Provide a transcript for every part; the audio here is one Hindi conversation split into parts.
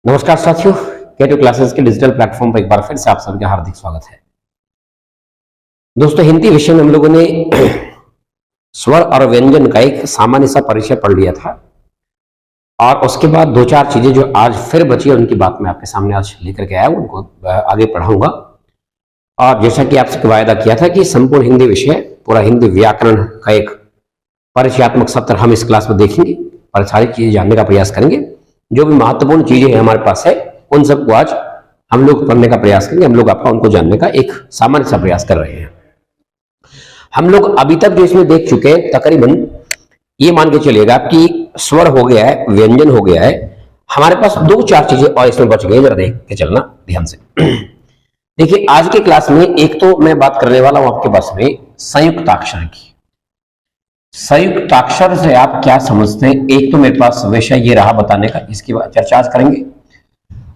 नमस्कार साथियों, K2 क्लासेस के डिजिटल प्लेटफॉर्म पर एक बार फिर से आप सबका हार्दिक स्वागत है। दोस्तों, हिंदी विषय में हम लोगों ने स्वर और व्यंजन का एक सामान्य सा परिचय पढ़ लिया था और उसके बाद दो चार चीजें जो आज फिर बची है उनकी बात मैं आपके सामने आज लेकर के आया हूं, उनको आगे पढ़ाऊंगा। और जैसा कि आपसे वायदा किया था कि संपूर्ण हिंदी विषय, पूरा हिंदी व्याकरण का एक परिचयात्मक सत्र हम इस क्लास में देखेंगे और सारी चीजें जानने का प्रयास करेंगे। जो भी महत्वपूर्ण चीजें हैं हमारे पास है उन सबको आज हम लोग पढ़ने का प्रयास करेंगे। हम लोग आपका उनको जानने का एक सामान्य सा प्रयास कर रहे हैं। हम लोग अभी तक जो इसमें देख चुके हैं तकरीबन ये मान के चलिएगा कि स्वर हो गया है, व्यंजन हो गया है। हमारे पास दो चार चीजें और इसमें बच गई, जरा देख के चलना ध्यान से। देखिए, आज के क्लास में एक तो मैं बात करने वाला हूं आपके पास में संयुक्ताक्षर की। संयुक्ताक्षर से आप क्या समझते हैं? एक तो मेरे पास विषय ये रहा बताने का, इसकी चर्चा आज करेंगे।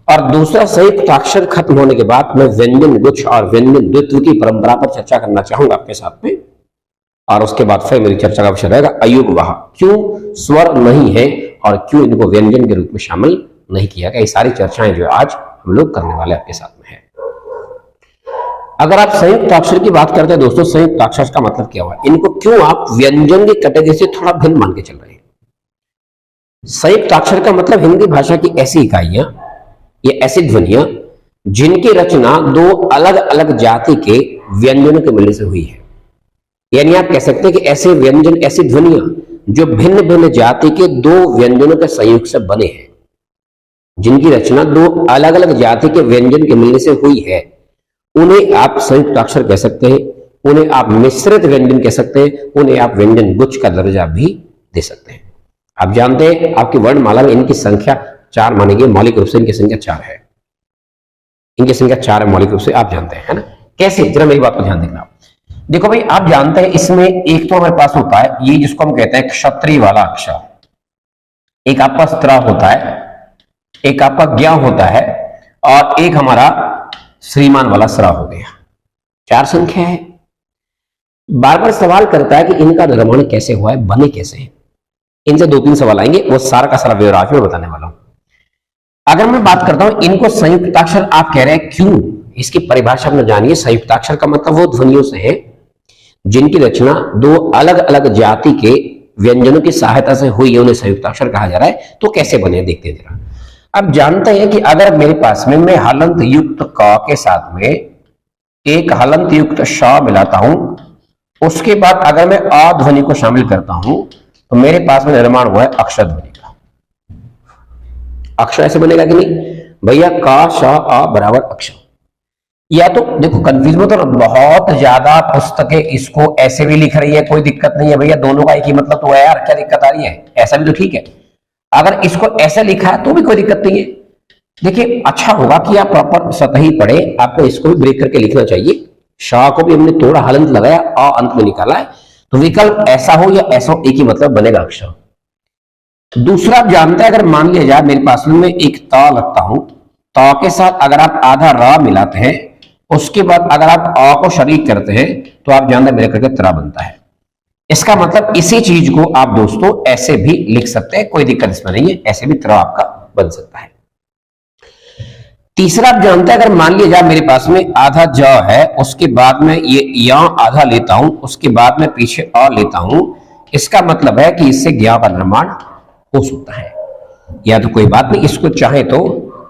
और दूसरा, संयुक्ताक्षर खत्म होने के बाद मैं व्यंजन गुच्छ और व्यंजन द्वित्व की परंपरा पर चर्चा करना चाहूंगा आपके साथ में। और उसके बाद फिर मेरी चर्चा का विषय रहेगा अयुग्मः, क्यों स्वर नहीं है और क्यों इनको व्यंजन के रूप में शामिल नहीं किया गया। ये सारी चर्चाएं जो आज हम लोग करने वाले आपके साथ में है। अगर आप संयुक्ताक्षर की बात करते हैं दोस्तों, संयुक्ताक्षर का मतलब क्या हुआ? इनको क्यों आप व्यंजन की कैटेगरी से थोड़ा भिन्न मान के चल रहे हैं? संयुक्ताक्षर का मतलब हिंदी भाषा की ऐसी इकाइयां, ये ऐसी ध्वनियां जिनकी रचना दो अलग अलग जाति के व्यंजनों के मिलने से हुई है। यानी आप कह सकते हैं कि ऐसे व्यंजन, ऐसी ध्वनियां जो भिन्न भिन्न जाति के दो व्यंजनों के संयोग से बने हैं, जिनकी रचना दो अलग अलग जाति के व्यंजन के मिलने से हुई है, उन्हें आप संयुक्ताक्षर कह सकते हैं। उन्हें आप मिश्रित व्यंजन कह सकते हैं। उन्हें आप व्यंजन गुच्छ का दर्जा भी दे सकते हैं। आप जानते हैं आपकी वर्णमाला में इनकी संख्या 4 मानी गई, मौलिक रूप से इनकी संख्या 4 है। इनकी संख्या 4 है मौलिक रूप से, आप जानते हैं, है ना? कैसे? जरा मेरी बात को ध्यान देखना। देखो भाई, आप जानते हैं इसमें एक तो हमारे पास होता है ये जिसको हम कहते हैं क्षत्रिय वाला अक्षर, एक आपका स्त्र होता है, एक आपका ज्ञ होता है और एक हमारा श्रीमान वाला स्रा हो गया। 4 संख्या है। बार बार सवाल करता है कि इनका निर्माण कैसे हुआ है, बने कैसे हैं। इनसे 2-3 सवाल आएंगे, वो सारा का सारा ब्यौरा मैं बताने वाला हूं। अगर मैं बात करता हूं इनको संयुक्ताक्षर आप कह रहे हैं, क्यों? इसकी परिभाषा में जानिए। संयुक्ताक्षर का मतलब वो ध्वनियों से है जिनकी रचना दो अलग अलग जाति के व्यंजनों की सहायता से हुई है, उन्हें संयुक्ताक्षर कहा जा रहा है। तो कैसे बने देखते हैं जरा। अब जानते हैं कि अगर मेरे पास में मैं हलंत युक्त क के साथ में एक हलंत युक्त श मिलाता हूं, उसके बाद अगर मैं अ ध्वनि को शामिल करता हूं तो मेरे पास में निर्माण हुआ है अक्षर ध्वनि का। अक्षर ऐसे बनेगा कि नहीं भैया? क श अ बराबर अक्षर। या तो देखो, कंफ्यूज मत हो, बहुत ज्यादा पुस्तकें इसको ऐसे भी लिख रही है, कोई दिक्कत नहीं है भैया, दोनों का एक ही मतलब तो है यार, क्या दिक्कत आ रही है? ऐसा भी तो ठीक है। अगर इसको ऐसे लिखा है तो भी कोई दिक्कत नहीं है। देखिए, अच्छा होगा कि आप प्रॉपर सतही पढ़े, आपको इसको भी ब्रेक करके लिखना चाहिए। शाह को भी हमने थोड़ा हलंत लगाया, अ अंत में निकाला है, तो विकल्प ऐसा हो या ऐसा हो, एक ही मतलब बनेगा अक्षर। दूसरा, आप जानते हैं अगर मान लिया जाए मेरे पास में एक त लगता हूं, त के साथ अगर आप आधा र मिलाते हैं, उसके बाद अगर आप अ को शरीक करते हैं तो आप जानते हैं मेरे करके त्र बनता है। इसका मतलब इसी चीज को आप दोस्तों ऐसे भी लिख सकते हैं, कोई दिक्कत इसमें नहीं है, ऐसे भी त्र आपका बन सकता है। तीसरा, आप जानते हैं अगर मान लिया जाए मेरे पास में आधा ज है, उसके बाद में ये या आधा लेता हूं, उसके बाद में पीछे अ लेता हूं, इसका मतलब है कि इससे ज्ञा का निर्माण हो सकता है। या तो कोई बात नहीं, इसको चाहे तो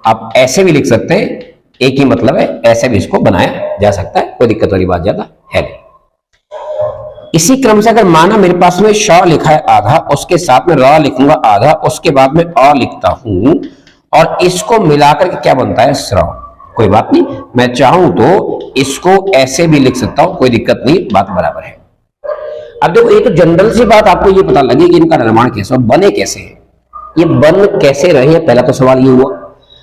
आप ऐसे भी लिख सकते हैं, एक ही मतलब है, ऐसे भी इसको बनाया जा सकता है, कोई दिक्कत वाली बात ज्यादा है नहीं। इसी क्रम से अगर माना मेरे पास में श लिखा है आधा, उसके साथ में र लिखूंगा आधा, उसके बाद में अ लिखता हूं और इसको मिलाकर के क्या बनता है? स्र। कोई बात नहीं, मैं चाहूं तो इसको ऐसे भी लिख सकता हूं, कोई दिक्कत नहीं, बात बराबर है। अब देखो, एक जनरल सी बात आपको ये पता लगी कि इनका निर्माण कैसे और बने कैसे है, ये बन कैसे रहे हैं। पहला तो सवाल ये हुआ।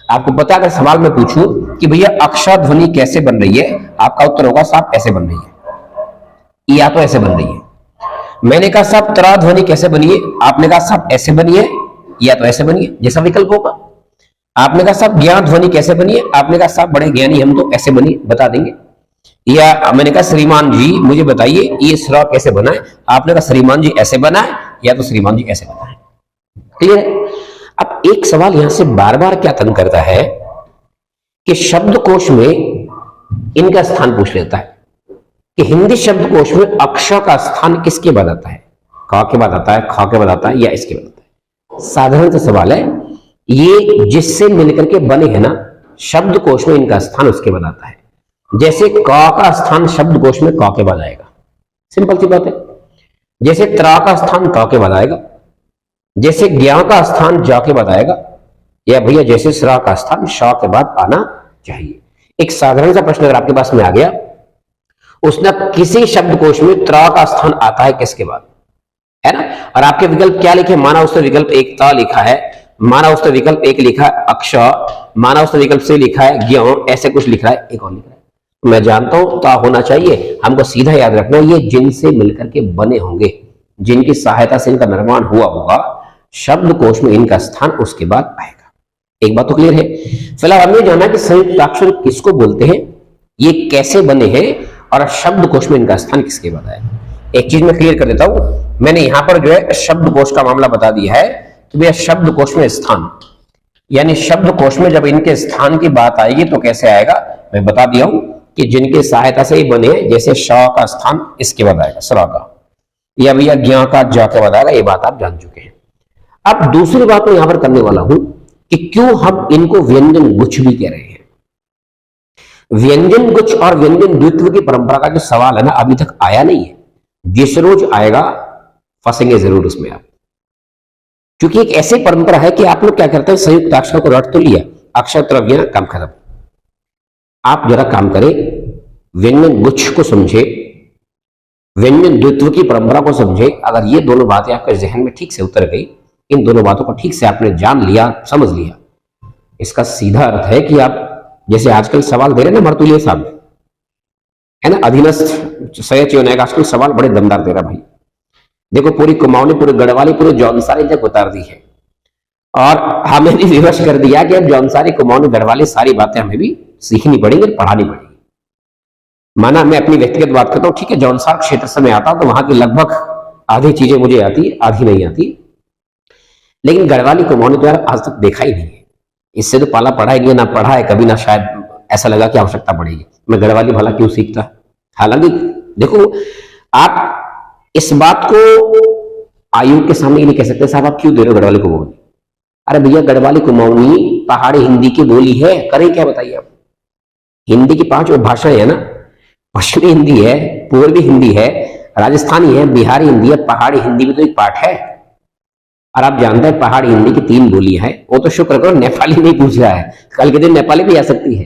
आपको पता, अगर सवाल में पूछूं कि भैया अक्षर ध्वनि कैसे बन रही है, आपका उत्तर होगा साहब ऐसे बन रही है, या तो ऐसे बन रही है। मैंने कहा साहब त्र ध्वनि कैसे बनी है, आपने कहा साहब ऐसे बनी है, या तो ऐसे बनी है, जैसा विकल्प होगा। आपने कहा साहब ज्ञा ध्वनि कैसे बनी है, आपने कहा साहब बड़े ज्ञानी हम तो ऐसे बनी, बता देंगे। या मैंने कहा श्रीमान जी मुझे बताइए ये स्र कैसे बना है, आपने कहा श्रीमान जी ऐसे बना है, या तो श्रीमान जी ऐसे बना है। क्लियर है? अब एक सवाल यहां से बार बार क्या तंग करता है कि शब्दकोश में इनका स्थान पूछ लेता है कि हिंदी शब्दकोश में अक्षर का स्थान किसके बाद आता है, क के बाद आता है, ख के बाद आता है या इसके बाद आता है। साधारण सा सवाल है, ये जिससे मिलकर के बने हैं ना शब्दकोश में इनका स्थान उसके बाद आता है। जैसे क का स्थान शब्दकोश में क के बाद आएगा, सिंपल सी बात है। जैसे त्रा का स्थान त के बाद आएगा, जैसे ज्ञा का स्थान जा के बाद आएगा, या भैया जैसे स्रा का स्थान श के बाद आना चाहिए। एक साधारण सा प्रश्न अगर आपके पास में आ गया, उसने किसी शब्दकोश में त्रा का स्थान आता है किसके बाद, है ना, और आपके विकल्प क्या लिखे, माना उसने विकल्प एक ता लिखा है, माना उसने विकल्प एक लिखा है अक्ष, माना उसने विकल्प से लिखा है ज्ञ, ऐसे कुछ लिख रहा है, एक और लिख रहा है। मैं जानता हूं ता होना चाहिए, हमको सीधा याद रखना ये जिनसे मिलकर के बने होंगे, जिनकी सहायता से इनका निर्माण हुआ होगा, शब्दकोश में इनका स्थान उसके बाद आएगा। एक बात तो क्लियर है। फिलहाल हमने जाना कि संयुक्ताक्षर किसको बोलते हैं, ये कैसे बने हैं और शब्दकोश में इनका स्थान किसके बाद आएगा। एक चीज मैं क्लियर कर देता हूं, मैंने यहां पर जो है शब्दकोश का मामला बता दिया है कि भैया शब्दकोश में स्थान, यानी शब्दकोश में जब इनके स्थान की बात आएगी तो कैसे आएगा, मैं बता दिया हूं कि जिनकी सहायता से ही बने, जैसे श का स्थान इसके बाद आएगा स्रा का, या भैया ज्ञा का जा के बाद आएगा, ये बात आप जान चुके हैं। अब दूसरी बात मैं यहां पर करने वाला हूं कि क्यों हम इनको व्यंजन गुच्छ भी कह रहे हैं। व्यंजन गुच्छ और व्यंजन द्वित्व की परंपरा का जो सवाल है ना, अभी तक आया नहीं है, जिस रोज आएगा फंसेंगे जरूर उसमें आप, क्योंकि एक ऐसी परंपरा है कि आप लोग क्या करते हैं, संयुक्त अक्षर को रट तो लिया, अक्षर तरफ गया, काम खत्म। आप जरा काम करें, व्यंजन गुच्छ को समझे, व्यंजन द्वित्व की परंपरा को समझे। अगर ये दोनों बातें आपके जहन में ठीक से उतर गई, इन दोनों बातों को ठीक से आपने जान लिया, समझ लिया, इसका सीधा अर्थ है कि आप जैसे आजकल सवाल दे रहे हैं ना मर्तुलिया साहब, है ना, अधीनस्थ सयच योजना का आजकल सवाल बड़े दमदार दे रहा भाई। देखो पूरी कुमाऊनी, पूरी गढ़वाली, पूरी जौनसारी जब उतार दी है, और हमें भी विवश कर दिया कि अब जौनसारी, कुमाऊनी, गढ़वाली सारी बातें हमें भी सीखनी पड़ेंगी, पढ़ानी पड़ेगी। माना मैं अपनी व्यक्तिगत बात करता हूं, ठीक है, जौनसार क्षेत्र से मैं आता हूं तो वहां की लगभग आधी चीजें मुझे आती है, आधी नहीं आती, लेकिन गढ़वाली कुमाऊनी तो यार आज तक देखा ही नहीं है। इससे तो पाला पढ़ा ही नहीं, ना पढ़ा है कभी, ना शायद ऐसा लगा कि आवश्यकता पड़ेगी। मैं गढ़वाली भला क्यों सीखता। हालांकि देखो, आप इस बात को आयोग के सामने नहीं कह सकते साहब आप क्यों दे रहे हो गढ़वाली कुमाऊनी। अरे भैया गढ़वाली कुमाऊनी पहाड़ी हिंदी की बोली है, करें क्या बताइए आप। हिंदी की 5 भाषाएं है ना, पश्चिमी हिंदी है, पूर्वी हिंदी है, राजस्थानी है, बिहारी हिंदी है, पहाड़ी हिंदी भी तो एक पार्ट है। और आप जानते हैं पहाड़ी हिंदी की 3 बोलियां हैं, वो तो शुक्र करो नेपाली नहीं पूछ रहा है, कल के दिन नेपाली भी आ सकती है।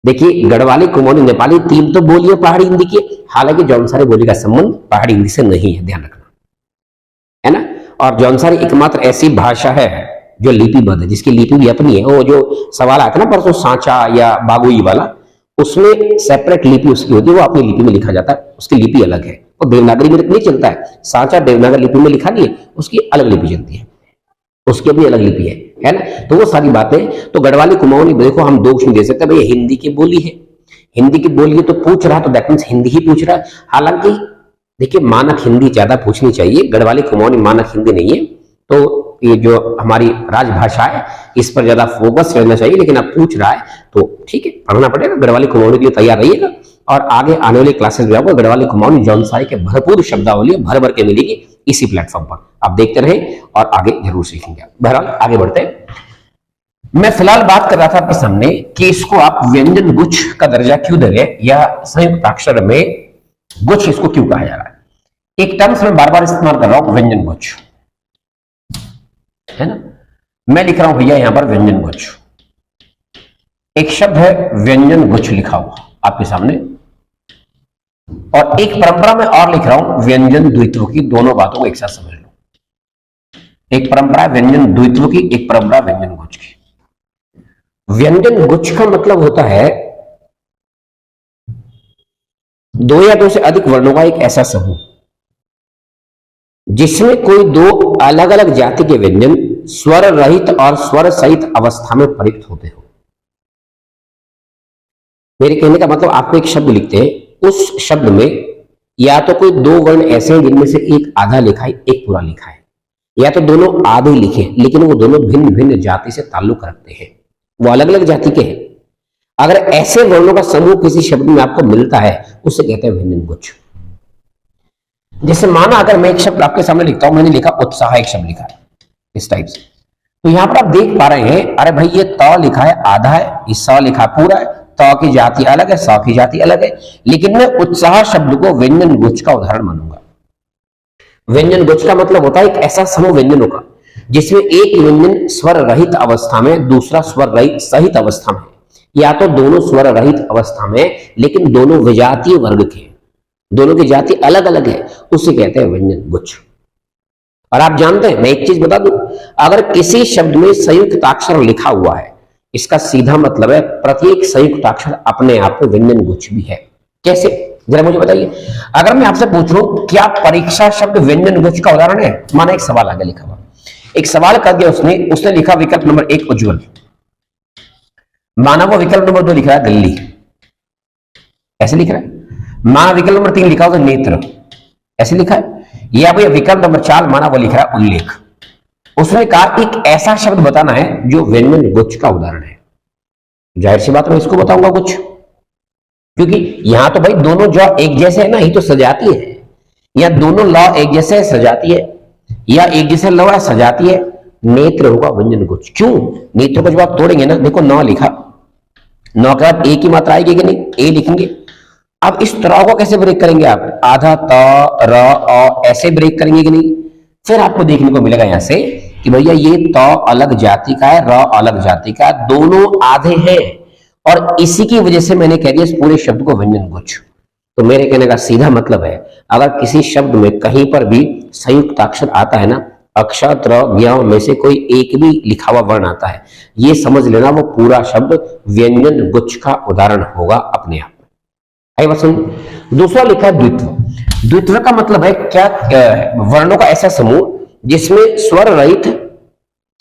देखिए गढ़वाली कुमाऊनी नेपाली 3 तो बोलियां पहाड़ी हिंदी की, हालांकि जौनसारी बोली का संबंध पहाड़ी हिंदी से नहीं है, ध्यान रखना, है ना। और जौनसारी एकमात्र ऐसी भाषा है जो लिपिबद्ध है, जिसकी लिपि भी अपनी है। वो जो सवाल आया था ना परसों सांचा या बागुई वाला, उसमें सेपरेट लिपि उसकी होती है, वो अपनी लिपि में लिखा जाता है, उसकी लिपि अलग है, वो देवनागरी में नहीं चलता है। सांचा देवनागरी लिपि में लिखा नहीं है, उसकी अलग लिपि चलती है, उसकी अपनी अलग लिपि है ना। तो वो सारी बातें, तो गढ़वाली कुमाऊनी देखो हम दोष नहीं दे सकते भाई, हिंदी की बोली है, हिंदी की बोली है तो पूछ रहा, तो दैट मींस हिंदी ही पूछ रहा है। हालांकि देखिए मानक हिंदी ज्यादा पूछनी चाहिए, गढ़वाली कुमाऊनी मानक हिंदी नहीं है, तो ये जो हमारी राजभाषा है इस पर ज्यादा फोकस रहना चाहिए। लेकिन अब पूछ रहा है तो ठीक है, पढ़ना पड़ेगा, गढ़वाली कुमाऊनी के लिए तैयार रहिएगा। और आगे आने वाली क्लासेस में आपको गढ़वाली कुमाऊनी जौनसारी के भरपूर शब्दावली भर भर के मिलेगी इसी प्लेटफॉर्म पर, आप देखते रहें और आगे जरूर सीखेंगे। बहरहाल आगे बढ़ते हैं। मैं फिलहाल बात कर रहा था आपके सामने कि इसको आप व्यंजन गुच्छ का दर्जा क्यों दे रहे, या संयुक्ताक्षर में गुच्छ इसको क्यों कहा जा रहा है। एक टर्म्स में बार बार इस्तेमाल कर रहा हूं, व्यंजन गुच्छ, है ना। मैं लिख रहा हूं भैया यहां पर व्यंजन गुच्छ, एक शब्द है व्यंजन गुच्छ लिखा हुआ आपके सामने, और एक परंपरा में और लिख रहा हूं व्यंजन द्वित्व की। दोनों बातों को एक साथ समझ लो, एक परंपरा व्यंजन द्वित्व की, एक परंपरा व्यंजन गुच्छ की। व्यंजन गुच्छ का मतलब होता है 2 या 2 से अधिक वर्णों का एक ऐसा समूह जिसमें कोई 2 अलग अलग जाति के व्यंजन स्वर रहित और स्वर सहित अवस्था में प्रयुक्त होते हो। मेरे कहने का मतलब, आपको एक शब्द लिखते हैं, उस शब्द में या तो कोई 2 वर्ण ऐसे हैं जिनमें से एक आधा लिखा है, एक पूरा लिखा है, या तो दोनों आधे लिखे लेकिन वो दोनों भिन्न भिन्न जाति से ताल्लुक रखते हैं, वो अलग अलग जाति के हैं। अगर ऐसे वर्णों का समूह किसी शब्द में आपको मिलता है उसे कहते हैं व्यंजन गुच्छ। जैसे माना अगर मैं एक शब्द आपके सामने लिखता हूं, मैंने लिखा उत्साह, एक शब्द लिखा है इस टाइप से, तो यहां पर आप देख पा रहे हैं, अरे भाई ये त लिखा है आधा है, ये स लिखा पूरा है, त की जाति अलग है, स की जाति अलग है, लेकिन मैं उत्साह शब्द को व्यंजन गुच्छ का उदाहरण मानूंगा। व्यंजन गुच्छ का मतलब होता है एक ऐसा समूह व्यंजनों का जिसमें एक व्यंजन स्वर रहित अवस्था में, दूसरा स्वर रहित सहित अवस्था में, या तो दोनों स्वर रहित अवस्था में लेकिन दोनों विजातीय वर्ग के, दोनों की जाति अलग अलग है, उसे कहते हैं व्यंजन गुच्छ। और आप जानते हैं, मैं एक चीज बता दूं, अगर किसी शब्द में संयुक्ताक्षर लिखा हुआ है, इसका सीधा मतलब है प्रत्येक संयुक्ताक्षर अपने आप में व्यंजन गुच्छ भी है। कैसे, जरा मुझे बताइए। अगर मैं आपसे पूछूं क्या परीक्षा शब्द व्यंजन गुच्छ का उदाहरण है, माना एक सवाल आगे लिखा हुआ, एक सवाल कर दिया उसने लिखा विकल्प नंबर 1 उज्ज्वल, माना वो विकल्प नंबर 2 लिख रहा है दिल्ली, ऐसे लिख रहा है। माना विकल्प नंबर 3 लिखा होगा नेत्र, ऐसे लिखा है। या भाई विकल्प नंबर 4 माना वो लिख रहा है उल्लेख। उसने कहा एक ऐसा शब्द बताना है जो व्यंजन गुच्छ का उदाहरण है। जाहिर सी बात मैं इसको बताऊंगा कुछ, क्योंकि यहां तो भाई दोनों जो एक जैसे है ना, ये तो सजाती है, या दोनों लौ एक जैसे सजाती है, या एक जैसे लौ है सजाती है। नेत्र होगा व्यंजन गुच्छ। क्यों? नेत्र को जब आप तोड़ेंगे ना, देखो 9 लिखा, 9 के बाद ए की मात्रा आएगी कि नहीं, ए लिखेंगे। अब इस तरह को कैसे ब्रेक करेंगे आप, आधा त र अ ऐसे ब्रेक करेंगे कि नहीं। फिर आपको देखने को मिलेगा यहां से कि भैया ये त अलग जाति का है, र अलग जाति का, दोनों आधे हैं, और इसी की वजह से मैंने कह दिया इस पूरे शब्द को व्यंजन गुच्छ। तो मेरे कहने का सीधा मतलब है, अगर किसी शब्द में कहीं पर भी संयुक्ताक्षर आता है ना, अक्षर त्र ज्ञ में से कोई एक भी लिखा हुआ वर्ण आता है, ये समझ लेना वो पूरा शब्द व्यंजन गुच्छ का उदाहरण होगा अपने आप में। आई बात समझ। दूसरा लिखा है द्वित्व। द्वित्व का मतलब है क्या, वर्णों का ऐसा समूह जिसमें स्वर रहित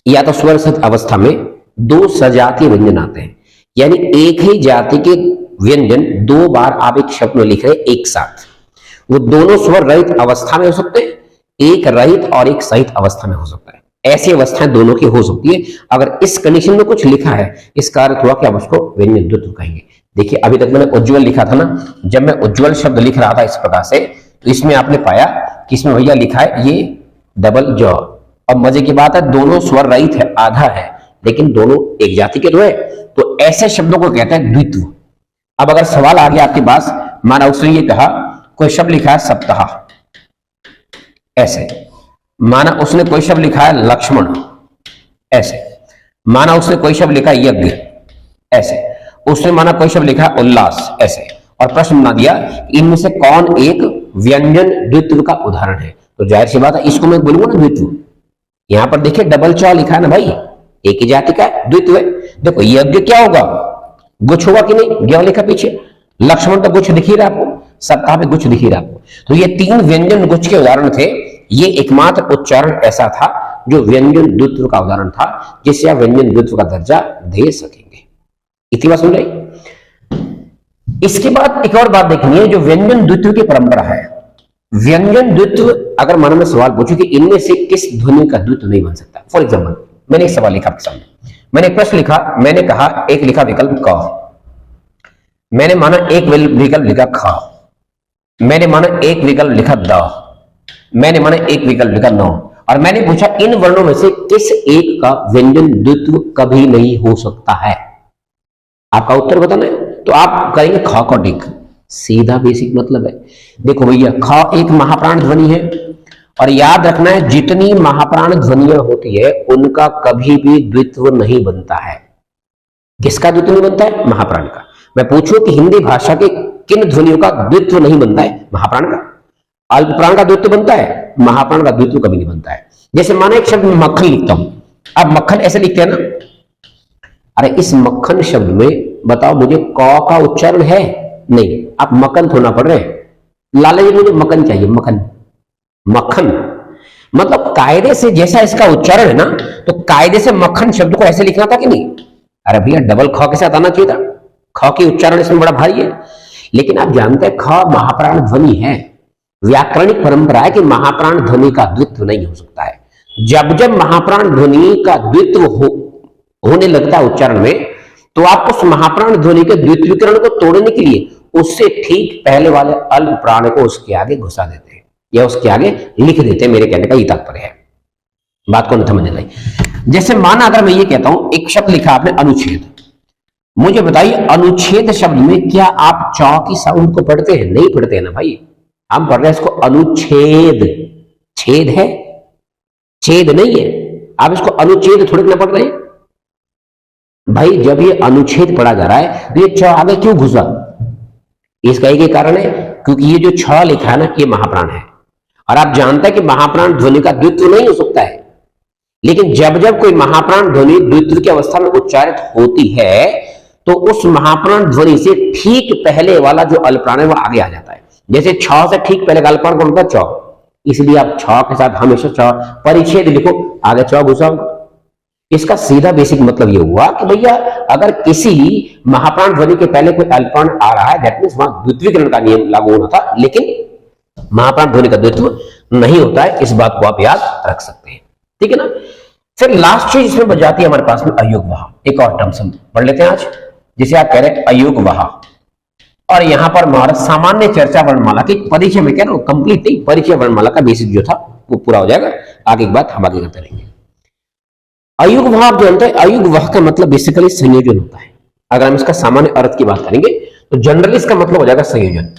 या तो स्वर सहित अवस्था में दो सजातीय व्यंजन आते हैं, यानी एक ही जाति के व्यंजन 2 बार आप एक शब्द में लिख रहे हैं एक साथ। वो दोनों स्वर रहित अवस्था में हो सकते हैं, एक रहित और एक सहित अवस्था में हो सकता है। ऐसी अवस्थाएं दोनों की हो सकती है। अगर इस कंडीशन में कुछ लिखा है, इसका अर्थ हुआ कि आप उसको व्यंजन द्वित्व कहेंगे। देखिए अभी तक मैंने उज्ज्वल लिखा था ना, जब मैं उज्ज्वल शब्द लिख रहा था इस प्रकार से, तो इसमें आपने पाया कि इसमें भैया लिखा है ये डबल ज। अब मजे की बात है, दोनों स्वर रहित है, आधा है, लेकिन दोनों एक जाति के तो है, तो ऐसे शब्दों को कहते हैं द्वित्व। अब अगर सवाल आ गया आपके पास, माना उसने ये कहा, कोई शब्द लिखा है सप्ताह, ऐसे। माना उसने कोई शब्द लिखा है लक्ष्मण, ऐसे। माना उसने कोई शब्द लिखा है यज्ञ, ऐसे। उसने माना कोई शब्द लिखा है उल्लास, ऐसे। और प्रश्न बना दिया इनमें से कौन एक व्यंजन द्वित्व का उदाहरण है। तो जाहिर सी बात है इसको मैं बोलूंगा ना द्वित्व। यहां पर देखिए डबल च लिखा है ना भाई, एक ही जाति का द्वित्व है। देखो यज्ञ क्या होगा, गुच्छ होगा कि नहीं, ज्ञ लिखा पीछे। लक्ष्मण तो गुच्छ दिख ही रहा आपको, सप्ताह में गुच्छ दिख ही रहा आपको। तो ये 3 व्यंजन गुच्छ के उदाहरण थे। ये एकमात्र उच्चारण ऐसा था जो व्यंजन द्वित्व का उदाहरण था, जिससे आप व्यंजन द्वित्व का दर्जा दे सकेंगे। इतनी बात सुन रही। इसके बाद एक और बात देखनी है, जो व्यंजन द्वित्व की परंपरा है। व्यंजन द्वित्व, अगर मन में सवाल पूछो कि इनमें से किस ध्वनि का द्वित्व नहीं बन सकता। फॉर एग्जाम्पल मैंने एक सवाल लिखा आपके सामने, मैंने एक प्रश्न लिखा, मैंने कहा एक लिखा विकल्प क, मैंने माना एक विकल्प लिखा ख, मैंने माना एक विकल्प लिखा द, मैंने माना एक विकल्प लिखा न, और मैंने पूछा इन वर्णों में से किस एक का व्यंजन द्वित्व कभी नहीं हो सकता है। आपका उत्तर बताना है, तो आप करेंगे ख को टिक। सीधा बेसिक मतलब है। देखो भैया ख एक महाप्राण ध्वनि है, और याद रखना है जितनी महाप्राण ध्वनियां होती है उनका कभी भी द्वित्व नहीं बनता है। किसका द्वित्व नहीं बनता है? महाप्राण का। मैं पूछूं कि हिंदी भाषा के किन ध्वनियों का द्वित्व नहीं बनता है? महाप्राण का। अल्पप्राण का द्वित्व बनता है, महाप्राण का द्वित्व कभी नहीं बनता है। जैसे माना एक शब्द में मक्खन लिखता हूं, अब मक्खन ऐसे लिखते हैं ना, अरे इस मक्खन शब्द में बताओ मुझे क का उच्चारण है? नहीं, आप मक्खन थोड़ा पढ़ रहे हैं। लाला जी मुझे मक्खन चाहिए, मक्खन, मक्खन मतलब कायदे से जैसा इसका उच्चारण है ना, तो कायदे से मक्खन शब्द को ऐसे लिखना था कि नहीं? अरे भैया डबल ख के साथ आना चाहिए था। ख की उच्चारण इसमें बड़ा भारी है, लेकिन आप जानते हैं ख महाप्राण ध्वनि है। व्याकरणिक परंपरा है कि महाप्राण ध्वनि का द्वित्व नहीं हो सकता है। जब जब महाप्राण ध्वनि का द्वित्व होने लगता है उच्चारण में, तो आप उस महाप्राण ध्वनि के द्वित्वीकरण को तोड़ने के लिए उससे ठीक पहले वाले अल्प प्राण को उसके आगे घुसा देते हैं या उसके आगे लिख देते हैं। मेरे कहने का ये तात्पर्य है, बात को न समझने लगे। जैसे माना अगर मैं ये कहता हूं, एक शब्द लिखा आपने अनुच्छेद, मुझे बताइए अनुच्छेद शब्द में क्या आप च की साउंड को पढ़ते हैं? नहीं पढ़ते हैं ना भाई, हम पढ़ रहे हैं इसको अनुच्छेद। छेद है, छेद नहीं है। आप इसको अनुच्छेद थोड़ी ना पढ़ रहे हैं भाई। जब ये अनुच्छेद पढ़ा जा रहा है तो ये च आगे क्यों घुसा? इसका एक ही कारण है, क्योंकि ये जो छ लिखा है ना, ये महाप्राण है। और आप जानते हैं कि महाप्राण ध्वनि का द्वित्व नहीं हो सकता है, लेकिन जब जब कोई महाप्राण ध्वनि द्वित्व की अवस्था में उच्चारित होती है तो उस महाप्राण ध्वनि से ठीक पहले वाला जो अल्पप्राण है वो आगे आ जाता है। जैसे छ से ठीक पहले का अल्पप्राण कौन होता है? च। इसलिए आप छ के साथ हमेशा च परिच्छेद लिखो, आगे च घुसा होगा। इसका सीधा बेसिक मतलब ये हुआ कि भैया अगर किसी महाप्राण ध्वनि के पहले कोई अल्पप्राण आ रहा है, दैट मींस वहां द्वित्वीकरण का नियम लागू होना था, लेकिन महाप्राण ध्वनि का द्वित्व नहीं होता है। इस बात को आप याद रख सकते हैं, ठीक है ना। फिर लास्ट चीज इसमें बच जाती है हमारे पास में अयोगवाह। एक और टर्म हम पढ़ लेते हैं आज, जिसे आप कह रहे हैं अयोगवाह। और यहां पर हमारा सामान्य चर्चा वर्णमाला की परिचय में, कह रहा हूं कंप्लीट नहीं, परिचय वर्णमाला का बेसिक जो था वो पूरा हो जाएगा। आगे की बात हम आगे करते रहेंगे। अयुग्वाह आप जानते हैं, अयुग्वाह का मतलब बेसिकली संयोजन होता है। अगर हम इसका सामान्य अर्थ की बात करेंगे तो जनरली इसका मतलब हो जाएगा संयोजन।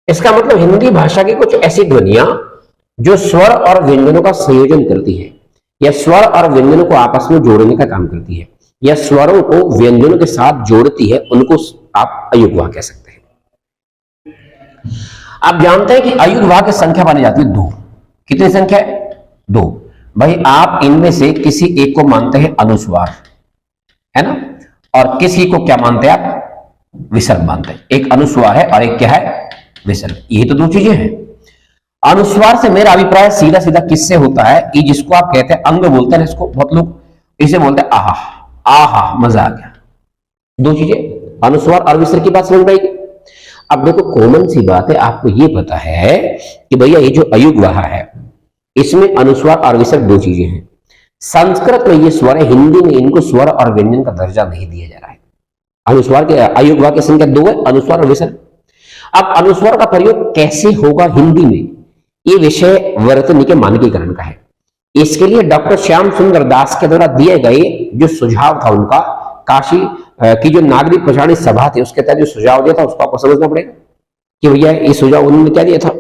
इसका मतलब हिंदी भाषा की कुछ ऐसी ध्वनियां जो स्वर और व्यंजनों का संयोजन करती है, या स्वर और व्यंजनों को आपस में जोड़ने का काम करती है, या स्वरों को व्यंजनों के साथ जोड़ती है, उनको आप अयुग्वाह कह सकते हैं। आप जानते हैं कि अयुग्वाह की संख्या मानी जाती है 2। कितनी संख्या है? 2। भाई आप इनमें से किसी एक को मानते हैं अनुस्वार, है ना, और किसी को क्या मानते हैं आप? विसर्ग मानते हैं। एक अनुस्वार है और एक क्या है? विसर्ग। यही तो 2 चीजें हैं। अनुस्वार से मेरा अभिप्राय सीधा सीधा किससे होता है कि जिसको आप कहते हैं अंग बोलते हैं, इसको बहुत लोग इसे बोलते हैं आहा, आहा मजा आ गया। 2 चीजें, अनुस्वार और विसर्ग की बात समझ में आएगी। अब देखो कॉमन सी बात है, आपको ये पता है कि भैया ये जो अयुग्वाह है इसमें अनुस्वार और विसर्ग 2 चीजें हैं। संस्कृत में ये स्वर है, हिंदी में इनको स्वर और व्यंजन का दर्जा नहीं दिया जा रहा है। अनुस्वार के अयुग्वाह की संख्या 2 है, अनुस्वार और विसर्ग। अब अनुस्वार का प्रयोग कैसे होगा हिंदी में, ये विषय वर्तनी के मानकीकरण का है। इसके लिए डॉक्टर श्याम सुंदर दास के द्वारा दिए गए जो सुझाव था उनका, काशी की जो नागरिक प्रचारणी सभा थी उसके तहत जो सुझाव दिया था उसको आपको समझना पड़ेगा कि भैया ये सुझाव उन्होंने क्या दिया था।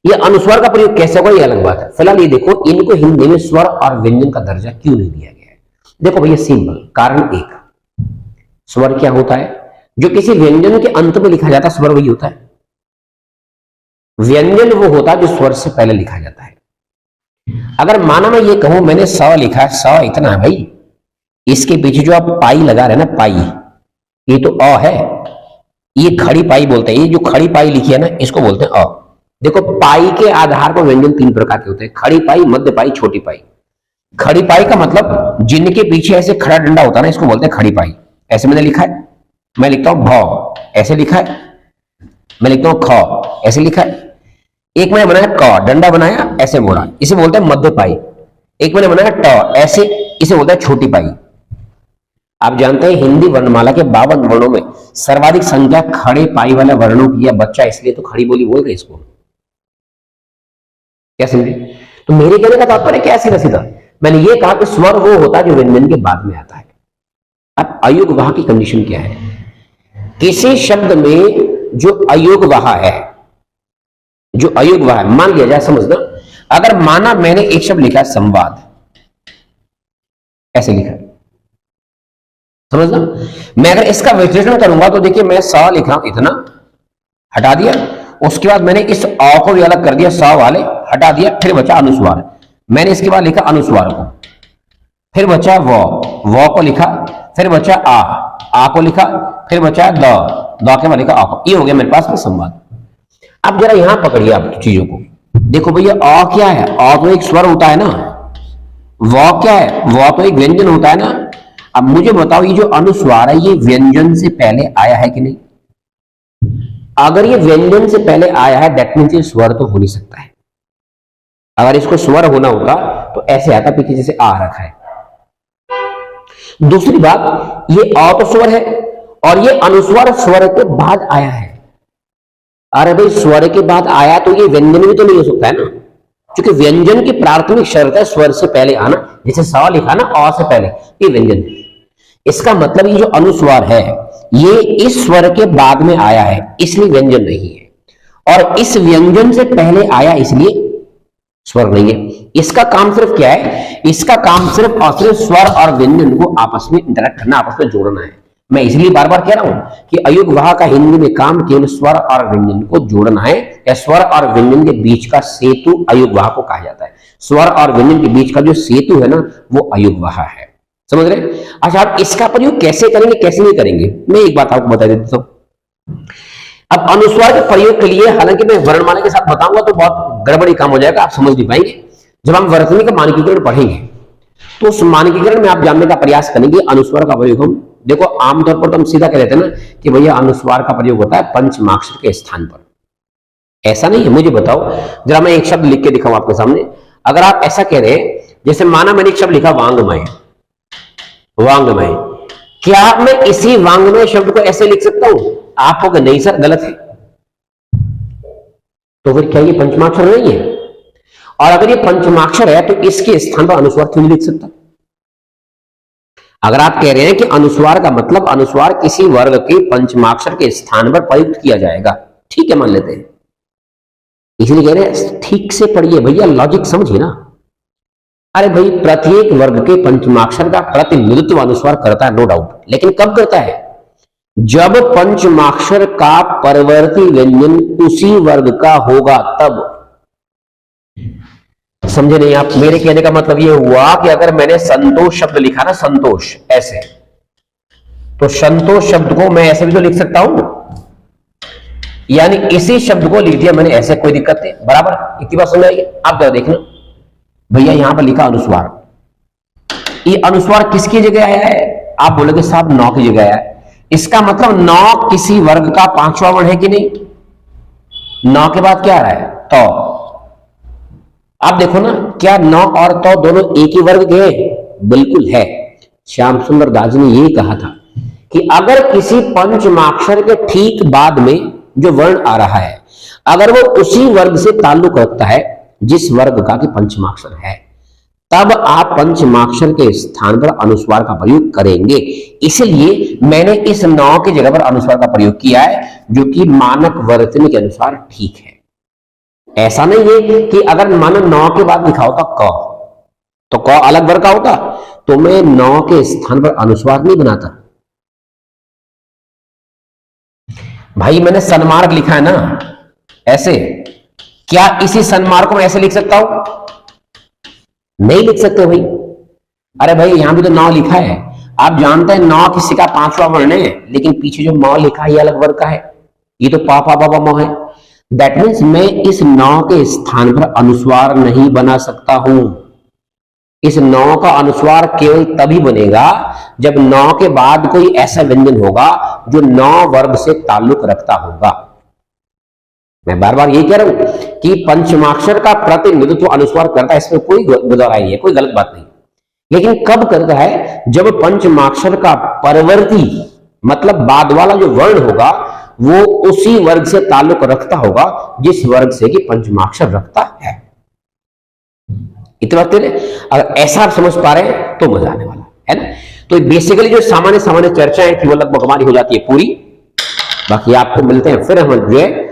ये अनुस्वार का प्रयोग कैसे होगा ये अलग बात है। फिलहाल ये देखो इनको हिंदी में स्वर और व्यंजन का दर्जा क्यों नहीं दिया गया है। देखो भैया सिंपल कारण एक, स्वर क्या होता है? जो किसी व्यंजन के अंत में लिखा जाता है स्वर वही होता है। व्यंजन वो होता है जो स्वर से पहले लिखा जाता है। अगर माना मैं ये कहूं मैंने स लिखा है, स इतना है भाई, इसके पीछे जो आप पाई लगा रहे हैं ना, पाई, ये तो अ है, ये खड़ी पाई बोलते हैं। ये जो खड़ी पाई लिखी है ना इसको बोलते हैं अ। देखो पाई के आधार पर व्यंजन 3 प्रकार के होते हैं, खड़ी पाई, मध्य पाई, छोटी पाई। खड़ी पाई का मतलब जिनके पीछे ऐसे खड़ा डंडा होता है ना इसको बोलते हैं खड़ी पाई। ऐसे मैंने लिखा है, मैं लिखता हूं भ, ऐसे लिखा है, मैं लिखता हूं ख, ऐसे लिखा है। एक मैंने बनाया क, डंडा बनाया ऐसे मोड़ा, इसे बोलते हैं मध्य पाई। एक मैंने बनाया ट, ऐसे, इसे बोलते हैं छोटी पाई। आप जानते हैं हिंदी वर्णमाला के 52 वर्णों में सर्वाधिक संख्या खड़े पाई वाले वर्णों की है। बच्चा इसलिए तो खड़ी बोली बोल रहे इसको, क्या समझे? तो मेरे कहने का तात्पर्य क्या है? सीधा सीधा मैंने ये कहा कि स्वर वो होता है जो व्यंजन के बाद में आता है। अब अयुग्वाह की कंडीशन क्या है? किसी शब्द में जो अयुग्वाह है, जो अयुग्वाह है, मान लिया जाए, समझना, अगर माना मैंने एक शब्द लिखा है संवाद, ऐसे लिखा, समझना, मैं अगर इसका विश्लेषण करूंगा तो देखिए मैं स लिख रहा हूं, इतना हटा दिया, उसके बाद मैंने इस अ को भी अलग कर दिया, स वाले हटा दिया, फिर बचा अनुस्वार। मैंने इसके बाद लिखा अनुस्वार को, फिर बचा व को लिखा, फिर बचा आ को लिखा, फिर बचा द के बाद लिखा आ को। ये हो गया मेरे पास में संवाद। अब जरा यहां पकड़िए आप चीजों को, देखो भैया अ क्या है? अ तो एक स्वर होता है ना। व क्या है? व तो एक व्यंजन होता है ना। अब मुझे बताओ ये जो अनुस्वार है ये व्यंजन से पहले आया है कि नहीं? अगर ये व्यंजन से पहले आया है दैट मींस ये स्वर तो हो नहीं सकता है। अगर इसको स्वर होना होता तो ऐसे आता, पीछे जैसे आ रखा है। दूसरी बात, ये अ तो स्वर है और ये अनुस्वार स्वर के बाद आया है। अरे भाई स्वर के बाद आया तो ये व्यंजन भी तो नहीं हो सकता है ना, क्योंकि व्यंजन की प्राथमिक शर्त है स्वर से पहले आना। जैसे स लिखा ना अ से पहले, ये व्यंजन है। इसका मतलब ये जो अनुस्वार है ये इस स्वर के बाद में आया है, इसलिए व्यंजन नहीं है, और इस व्यंजन से पहले आया इसलिए स्वर नहीं है। इसका काम सिर्फ क्या है, इसका काम सिर्फ और सिर्फ स्वर और व्यंजन को आपस में इंटरेक्ट करना, आपस में जोड़ना है। मैं इसलिए बार बार कह रहा हूं कि अयुग्म वाह का हिंदी में काम केवल स्वर और व्यंजन को जोड़ना है, या स्वर और व्यंजन के बीच का सेतु अयुग्म वाह को कहा जाता है। स्वर और व्यंजन के बीच का जो सेतु है ना वो अयुग्म वाह है, समझ रहे? अच्छा, आप इसका प्रयोग कैसे करेंगे कैसे नहीं करेंगे, मैं एक बात आपको बता देता हूं। अब अनुस्वार के प्रयोग के लिए, हालांकि मैं वर्णमाला के साथ बताऊंगा तो बहुत गड़बड़ी काम हो जाएगा, आप समझ नहीं पाएंगे। जब हम वर्तनी का मानकीकरण पढ़ेंगे तो उस मानकीकरण में आप जानने का प्रयास करेंगे अनुस्वार का प्रयोग। हम देखो आमतौर पर तो हम सीधा कह देते हैं ना कि भैया अनुस्वार का प्रयोग होता है पंचमाक्षर के स्थान पर। ऐसा नहीं है, मुझे बताओ जरा, मैं एक शब्द लिख के दिखाऊं आपके सामने। अगर आप ऐसा कह रहे हैं, जैसे माना मैंने एक शब्द लिखा वांग्मय, वांग्मय, क्या मैं इसी वांग्मय शब्द को ऐसे लिख सकता हूं? आप कहोगे नहीं सर गलत है, तो फिर क्या ये पंचमाक्षर नहीं है? और अगर ये पंचमाक्षर है तो इसके स्थान पर अनुस्वार क्यों नहीं लिख सकता? अगर आप कह रहे हैं कि अनुस्वार का मतलब अनुस्वार किसी वर्ग के पंचमाक्षर के स्थान पर प्रयुक्त किया जाएगा, ठीक है मान लेते हैं, इसलिए कह रहे हैं ठीक से पढ़िए भैया, लॉजिक समझिए ना। अरे भाई प्रत्येक वर्ग के पंचमाक्षर का प्रतिनिधित्व अनुस्वार करता है, नो डाउट, लेकिन कब करता है? जब पंचमाक्षर का परवर्ती व्यंजन उसी वर्ग का होगा तब। समझे नहीं आप? मेरे कहने का मतलब यह हुआ कि अगर मैंने संतोष शब्द लिखा ना, संतोष ऐसे, तो संतोष शब्द को मैं ऐसे भी तो लिख सकता हूं, यानी इसी शब्द को लिख दिया मैंने ऐसे, कोई दिक्कत नहीं, बराबर। इतनी बात समझ आएगी? आप जरा देखना भैया, यहां पर लिखा अनुस्वार, ये अनुस्वार किसकी जगह आया है? आप बोलोगे साहब नौ की जगह आया है। इसका मतलब नौ किसी वर्ग का पांचवा वर्ण है कि नहीं? नौ के बाद क्या आ रहा है? तो आप देखो ना, क्या नौ और तो दोनों एक ही वर्ग के? बिल्कुल है। श्याम सुंदर दास ने यही कहा था कि अगर किसी पंचमाक्षर के ठीक बाद में जो वर्ण आ रहा है, अगर वो उसी वर्ग से ताल्लुक रखता है जिस वर्ग का कि पंचमाक्षर है, तब आप पंचमाक्षर के स्थान पर अनुस्वार का प्रयोग करेंगे। इसलिए मैंने इस नौ की जगह पर अनुस्वार का प्रयोग किया है, जो कि मानक वर्तनी के अनुसार ठीक है। ऐसा नहीं है कि अगर मानो नौ के बाद लिखा होता क, तो क अलग वर्ग का होता, तो मैं नौ के स्थान पर अनुस्वार नहीं बनाता। भाई मैंने सन्मार्ग लिखा है ना ऐसे, क्या इसी सन्मार्ग को मैं ऐसे लिख सकता हूं? नहीं लिख सकते भाई। अरे भाई यहां भी तो नौ लिखा है, आप जानते हैं नौ किसी का पांचवा वर्ण है, लेकिन पीछे जो मौ लिखा है ये अलग वर्ग का है, ये तो पा पा पा मौ है। दैट मीन्स मैं इस नौ के स्थान पर अनुस्वार नहीं बना सकता हूं। इस नौ का अनुस्वार केवल तभी बनेगा जब नौ के बाद कोई ऐसा व्यंजन होगा जो नौ वर्ग से ताल्लुक रखता होगा। मैं बार बार यही कह रहा हूं कि पंचमाक्षर का प्रतिनिधित्व अनुस्वार करता है, इसमें कोई गुजारा नहीं है, कोई गलत बात नहीं। लेकिन कब करता है? जब पंचमाक्षर का परवर्ती मतलब बाद वाला जो वर्ण होगा वो उसी वर्ग से ताल्लुक रखता होगा जिस वर्ग से कि पंचमाक्षर रखता है। इतना बात अगर ऐसा आप समझ पा रहे हैं तो मजा आने वाला है ना। तो बेसिकली जो सामान्य सामान्य चर्चा है कि वो लगभग हमारी हो जाती है पूरी। बाकी आपको मिलते हैं फिर हम जो है